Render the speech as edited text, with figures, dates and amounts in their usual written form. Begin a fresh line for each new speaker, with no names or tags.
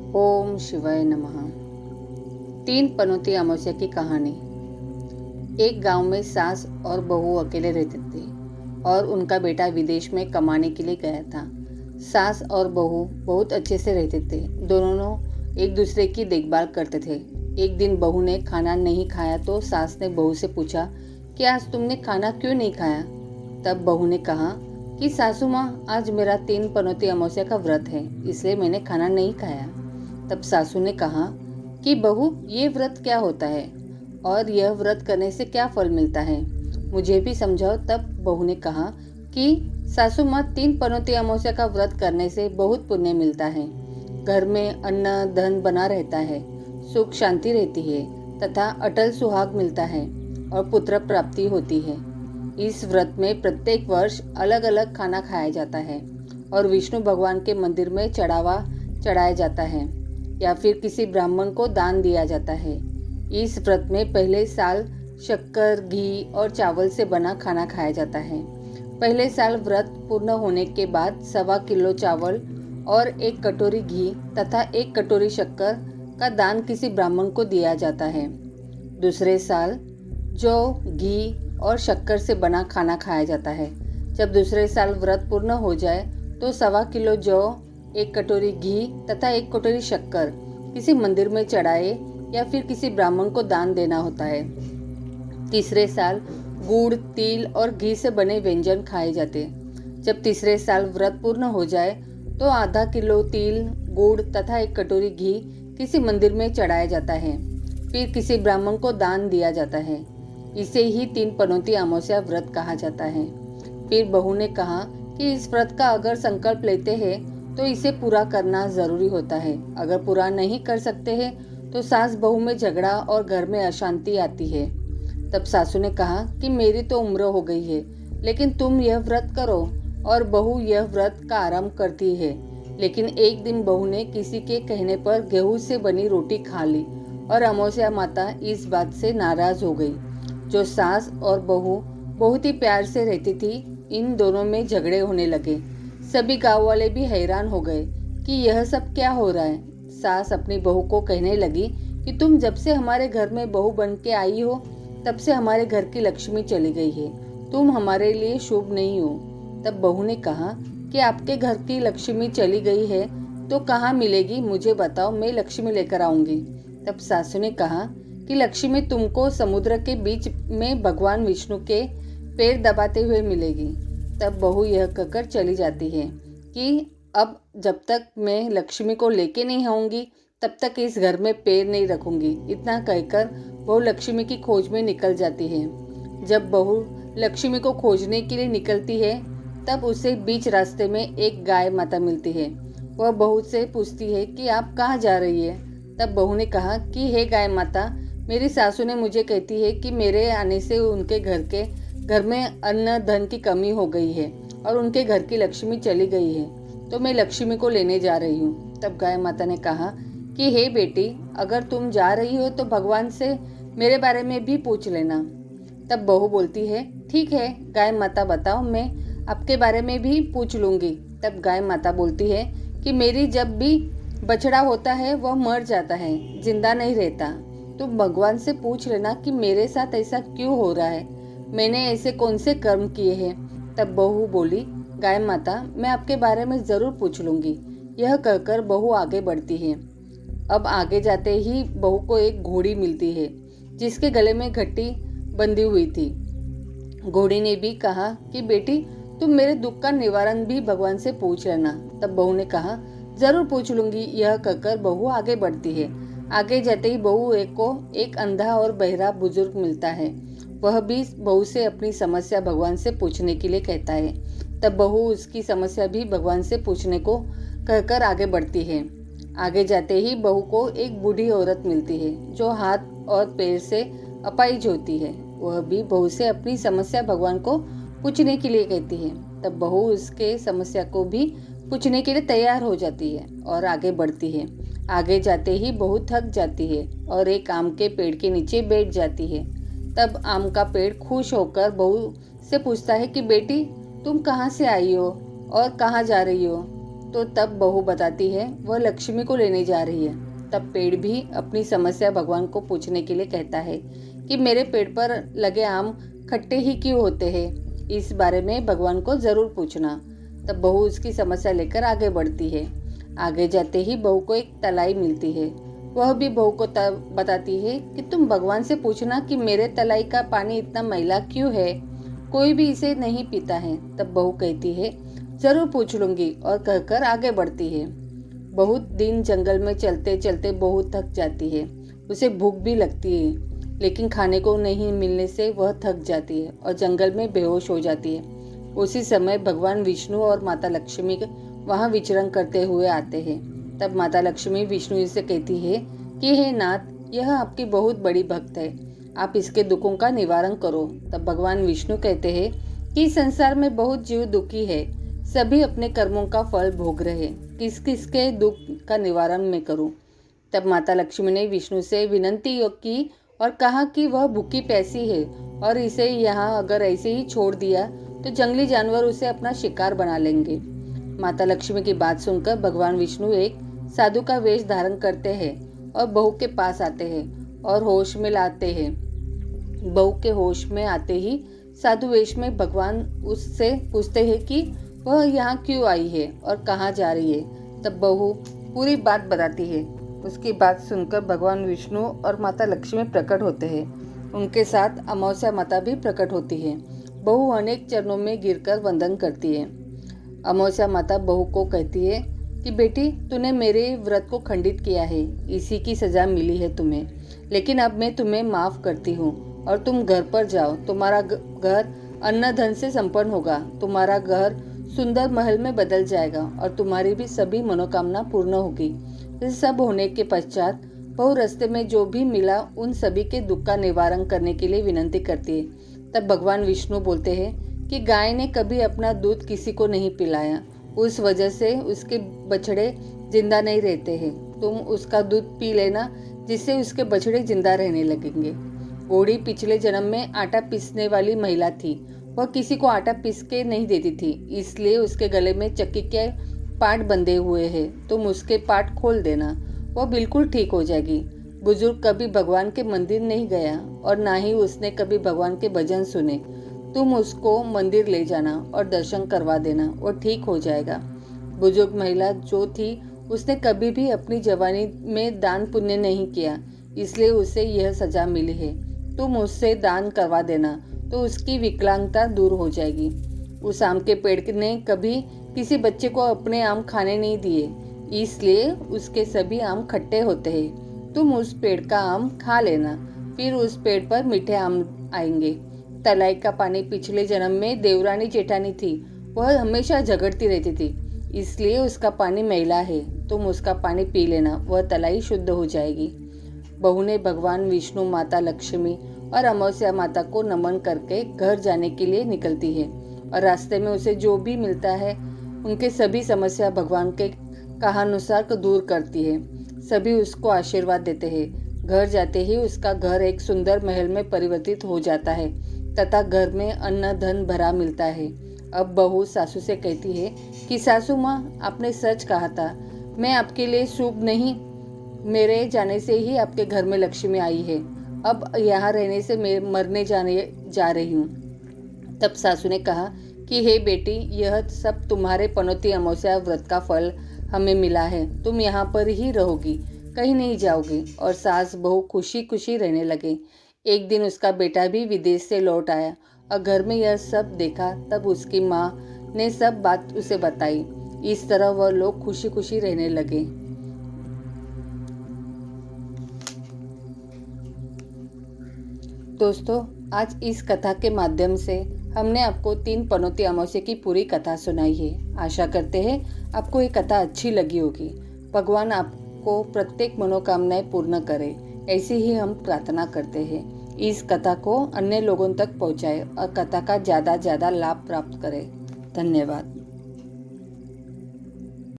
ओम शिवाय नमः। तीन पनौती अमावस्या की कहानी। एक गांव में सास और बहू अकेले रहते थे और उनका बेटा विदेश में कमाने के लिए गया था। सास और बहू बहुत अच्छे से रहते थे। दोनों एक दूसरे की देखभाल करते थे। एक दिन बहू ने खाना नहीं खाया तो सास ने बहू से पूछा कि आज तुमने खाना क्यों नहीं खाया। तब बहू ने कहा कि सासू माँ, आज मेरा तीन पनौती अमावस्या का व्रत है, इसलिए मैंने खाना नहीं खाया। तब सासू ने कहा कि बहू, ये व्रत क्या होता है और यह व्रत करने से क्या फल मिलता है, मुझे भी समझाओ। तब बहू ने कहा कि सासू माँ, तीन पनौती अमावस्या का व्रत करने से बहुत पुण्य मिलता है। घर में अन्न धन बना रहता है, सुख शांति रहती है तथा अटल सुहाग मिलता है और पुत्र प्राप्ति होती है। इस व्रत में प्रत्येक वर्ष अलग अलग खाना खाया जाता है और विष्णु भगवान के मंदिर में चढ़ावा चढ़ाया जाता है या फिर किसी ब्राह्मण को दान दिया जाता है। इस व्रत में पहले साल शक्कर, घी और चावल से बना खाना खाया जाता है। पहले साल व्रत पूर्ण होने के बाद 1.25 किलो चावल और 1 कटोरी घी तथा 1 कटोरी शक्कर का दान किसी ब्राह्मण को दिया जाता है। दूसरे साल जौ, घी और शक्कर से बना खाना खाया जाता है। जब दूसरे साल व्रत पूर्ण हो जाए तो 1.25 किलो जौ, 1 कटोरी घी तथा 1 कटोरी शक्कर किसी मंदिर में चढ़ाए या फिर किसी ब्राह्मण को दान देना होता है। तीसरे साल गुड़, तिल और घी से बने व्यंजन खाए जाते। जब तीसरे साल व्रत पूर्ण हो जाए तो आधा किलो तिल, गुड़ तथा 1 कटोरी घी किसी मंदिर में चढ़ाया जाता है, फिर किसी ब्राह्मण को दान दिया जाता है। इसे ही तीन पनौती अमावस्या व्रत कहा जाता है। फिर बहू ने कहा कि इस व्रत का अगर संकल्प लेते हैं तो इसे पूरा करना जरूरी होता है। अगर पूरा नहीं कर सकते हैं तो सास बहू में झगड़ा और घर में अशांति आती है। तब सासू ने कहा कि मेरी तो उम्र हो गई है, लेकिन तुम यह व्रत करो। और बहू यह व्रत का आरंभ करती है। लेकिन एक दिन बहू ने किसी के कहने पर गेहूं से बनी रोटी खा ली और अमावस्या माता इस बात से नाराज हो गई। जो सास और बहू बहुत ही प्यार से रहती थी, इन दोनों में झगड़े होने लगे। सभी गांव वाले भी हैरान हो गए कि यह सब क्या हो रहा है। सास अपनी बहू को कहने लगी कि तुम जब से हमारे घर में बहू बन के आई हो तब से हमारे घर की लक्ष्मी चली गई है। तुम हमारे लिए शुभ नहीं हो। तब बहू ने कहा कि आपके घर की लक्ष्मी चली गई है तो कहाँ मिलेगी, मुझे बताओ, मैं लक्ष्मी लेकर आऊंगी। तब सासू ने कहा कि लक्ष्मी तुमको समुद्र के बीच में भगवान विष्णु के पैर दबाते हुए मिलेगी। तब बहू यह कहकर चली जाती है कि अब जब तक मैं लक्ष्मी को लेके नहीं आऊंगी तब तक इस घर में पैर नहीं रखूंगी। इतना कहकर बहू लक्ष्मी की खोज में निकल जाती है। जब बहू लक्ष्मी को खोजने के लिए निकलती है तब उसे बीच रास्ते में एक गाय माता मिलती है। वह बहू से पूछती है कि आप कहाँ जा रही है। तब बहू ने कहा कि हे गाय माता, मेरी सासू ने मुझे कहती है कि मेरे आने से उनके घर में अन्न धन की कमी हो गई है और उनके घर की लक्ष्मी चली गई है, तो मैं लक्ष्मी को लेने जा रही हूँ। तब गाय माता ने कहा कि हे बेटी, अगर तुम जा रही हो तो भगवान से मेरे बारे में भी पूछ लेना। तब बहू बोलती है, ठीक है गाय माता, बताओ, मैं आपके बारे में भी पूछ लूँगी। तब गाय माता बोलती है कि मेरी जब भी बछड़ा होता है वह मर जाता है, जिंदा नहीं रहता। तुम भगवान से पूछ लेना कि मेरे साथ ऐसा क्यों हो रहा है, मैंने ऐसे कौन से कर्म किए हैं। तब बहू बोली, गाय माता, मैं आपके बारे में ज़रूर पूछ लूँगी। यह कहकर बहू आगे बढ़ती है। अब आगे जाते ही बहू को एक घोड़ी मिलती है जिसके गले में घट्टी बंधी हुई थी। घोड़ी ने भी कहा कि बेटी, तुम मेरे दुख का निवारण भी भगवान से पूछ लेना। तब बहू ने कहा, जरूर पूछ लूंगी। यह कहकर बहू आगे बढ़ती है। आगे जाते ही बहू को एक अंधा और बहरा बुजुर्ग मिलता है। वह भी बहू से अपनी समस्या भगवान से पूछने के लिए कहता है। तब बहू उसकी समस्या भी भगवान से पूछने को कहकर आगे बढ़ती है। आगे जाते ही बहू को एक बूढ़ी औरत मिलती है जो हाथ और पैर से अपाहिज होती है। वह भी बहू से अपनी समस्या भगवान को पूछने के लिए कहती है। तब बहू उसके समस्या को भी पूछने के लिए तैयार हो जाती है और आगे बढ़ती है। आगे जाते ही बहू थक जाती है और एक आम के पेड़ के नीचे बैठ जाती है। तब आम का पेड़ खुश होकर बहू से पूछता है कि बेटी, तुम कहाँ से आई हो और कहाँ जा रही हो। तो तब बहू बताती है वह लक्ष्मी को लेने जा रही है। तब पेड़ भी अपनी समस्या भगवान को पूछने के लिए कहता है कि मेरे पेड़ पर लगे आम खट्टे ही क्यों होते हैं, इस बारे में भगवान को ज़रूर पूछना। तब बहू उसकी समस्या लेकर आगे बढ़ती है। आगे जाते ही बहू को एक तलाई मिलती है। वह भी बहू को तब बताती है कि तुम भगवान से पूछना कि मेरे तलाई का पानी इतना मैला क्यों है, कोई भी इसे नहीं पीता है। तब बहू कहती है जरूर पूछ लूंगी और कहकर आगे बढ़ती है। बहुत दिन जंगल में चलते चलते बहू थक जाती है। उसे भूख भी लगती है, लेकिन खाने को नहीं मिलने से वह थक जाती है और जंगल में बेहोश हो जाती है। उसी समय भगवान विष्णु और माता लक्ष्मी वहां विचरण करते हुए आते हैं। तब माता लक्ष्मी विष्णु से कहती है कि हे नाथ, यह आपकी बहुत बड़ी भक्त है, आप इसके दुखों का निवारण करो। तब भगवान विष्णु कहते हैं कि संसार में बहुत जीव दुखी है, सभी अपने कर्मों का फल भोग रहे, किस किस के दुख का निवारण मैं करूं। तब माता लक्ष्मी ने विष्णु से विनती की और कहा कि वह भूखी प्यासी है और इसे यहाँ अगर ऐसे ही छोड़ दिया तो जंगली जानवर उसे अपना शिकार बना लेंगे। माता लक्ष्मी की बात सुनकर भगवान विष्णु एक साधु का वेश धारण करते हैं और बहू के पास आते हैं और होश में लाते हैं। बहू के होश में आते ही साधु वेश में भगवान उससे पूछते हैं कि वह यहाँ क्यों आई है और कहाँ जा रही है। तब बहू पूरी बात बताती है। उसकी बात सुनकर भगवान विष्णु और माता लक्ष्मी प्रकट होते हैं। उनके साथ अमावस्या माता भी प्रकट होती है। बहू अनेक चरणों में गिरकर वंदन करती है। अमावस्या माता बहू को कहती है कि बेटी, तूने मेरे व्रत को खंडित किया है, इसी की सजा मिली है तुम्हें, लेकिन अब मैं तुम्हें माफ करती हूँ और तुम घर पर जाओ। तुम्हारा घर अन्न धन से संपन्न होगा, तुम्हारा घर सुंदर महल में बदल जाएगा और तुम्हारी भी सभी मनोकामना पूर्ण होगी। इस सब होने के पश्चात बहू रास्ते में जो भी मिला उन सभी के दुख का निवारण करने के लिए विनती करती है। तब भगवान विष्णु बोलते हैं कि गाय ने कभी अपना दूध किसी को नहीं पिलाया, उस वजह से उसके बछड़े जिंदा नहीं रहते हैं। तुम उसका दूध पी लेना, जिससे उसके बछड़े जिंदा रहने लगेंगे। घोड़ी पिछले जन्म में आटा पीसने वाली महिला थी। वह किसी को आटा पीस के नहीं देती थी, इसलिए उसके गले में चक्की के पाट बंधे हुए हैं। तुम उसके पाट खोल देना, वह बिल्कुल ठीक हो जाएगी। बुजुर्ग कभी भगवान के मंदिर नहीं गया और ना ही उसने कभी भगवान के भजन सुने। तुम उसको मंदिर ले जाना और दर्शन करवा देना, वो ठीक हो जाएगा। बुजुर्ग महिला जो थी उसने कभी भी अपनी जवानी में दान पुण्य नहीं किया, इसलिए उसे यह सजा मिली है। तुम उससे दान करवा देना तो उसकी विकलांगता दूर हो जाएगी। उस आम के पेड़ ने कभी किसी बच्चे को अपने आम खाने नहीं दिए, इसलिए उसके सभी आम खट्टे होते हैं। तुम उस पेड़ का आम खा लेना, फिर उस पेड़ पर मीठे आम आएंगे। तलाई का पानी पिछले जन्म में देवरानी जेठानी थी, वह हमेशा झगड़ती रहती थी, इसलिए उसका पानी मैला है। तुम उसका पानी पी लेना, वह तलाई शुद्ध हो जाएगी। बहू ने भगवान विष्णु, माता लक्ष्मी और अमावस्या माता को नमन करके घर जाने के लिए निकलती है और रास्ते में उसे जो भी मिलता है उनके सभी समस्या भगवान के कहानुसार दूर करती है। सभी उसको आशीर्वाद देते हैं। घर जाते ही उसका घर एक सुंदर महल में परिवर्तित हो जाता है तथा घर में अन्न धन भरा मिलता है। अब बहू सासू से कहती है कि सासू माँ, आपने सच कहा था, मैं आपके लिए शुभ नहीं, मेरे जाने से ही आपके घर में लक्ष्मी आई है। अब यहाँ रहने से मैं मरने जा रही हूँ। तब सासू ने कहा कि हे बेटी, यह सब तुम्हारे पनौती अमावस्या व्रत का फल हमें मिला है। तुम यहाँ पर ही रहोगी, कहीं नहीं जाओगी। और सास बहू खुशी खुशी रहने लगे। एक दिन उसका बेटा भी विदेश से लौट आया और घर में यह सब देखा। तब उसकी माँ ने सब बात उसे बताई। इस तरह वह लोग खुशी खुशी रहने लगे। दोस्तों, आज इस कथा के माध्यम से हमने आपको 3 पनौती अमावस्या की पूरी कथा सुनाई है। आशा करते हैं आपको ये कथा अच्छी लगी होगी। भगवान आपको प्रत्येक मनोकामनाएं पूर्ण करे, ऐसी ही हम प्रार्थना करते हैं। इस कथा को अन्य लोगों तक पहुंचाएं और कथा का ज़्यादा लाभ प्राप्त करें। धन्यवाद।